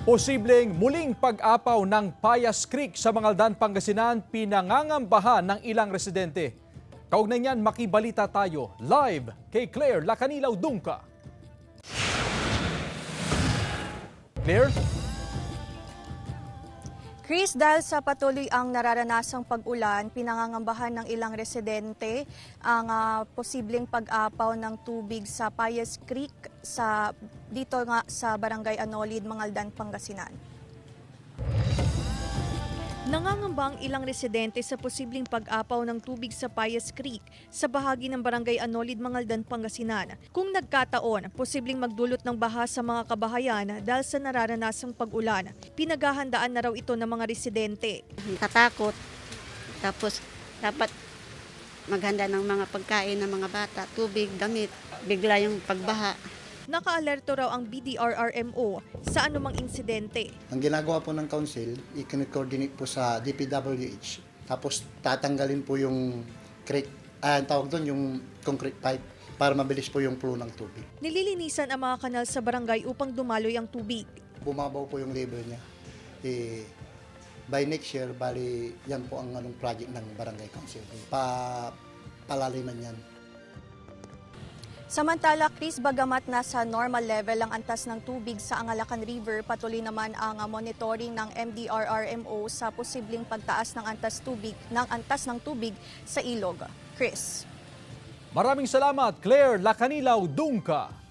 Posibleng muling pag-apaw ng Payas Creek sa Mangaldan, Pangasinan, pinangangambahan ng ilang residente. Kaugnay niyan, makibalita tayo live kay Claire Lacanilaw Dungka. Claire? Chris, dahil sa patuloy ang nararanasang pag-ulan, pinangangambahan ng ilang residente ang posibleng pag-apaw ng tubig sa Payas Creek dito nga sa Barangay Anolid, Mangaldan, Pangasinan. Nangangamba ang ilang residente sa posibleng pag-apaw ng tubig sa Payas Creek sa bahagi ng Barangay Anolid, Mangaldan, Pangasinan. Kung nagkataon, posibleng magdulot ng baha sa mga kabahayan dahil sa nararanasang pag-ulan. Pinaghahandaan na raw ito ng mga residente. Natatakot. Tapos dapat maghanda ng mga pagkain ng mga bata, tubig, damit, bigla yung pagbaha. Naka-alerto raw ang BDRRMO sa anumang insidente. Ang ginagawa po ng council, i-coordinate po sa DPWH. Tapos tatanggalin po yung creek, tawag doon yung concrete pipe para mabilis po yung flow ng tubig. Nililinisan ang mga kanal sa barangay upang dumaloy ang tubig. Bumabaw po yung level niya. By next year, bali yan po ang project ng barangay council. Palaliman yan. Samantala, Chris, bagamat nasa normal level ang antas ng tubig sa Angalacan River, patuloy naman ang monitoring ng MDRRMO sa posibleng pagtaas ng antas ng tubig sa ilog. Chris. Maraming salamat, Claire Lacanilaw Dungka.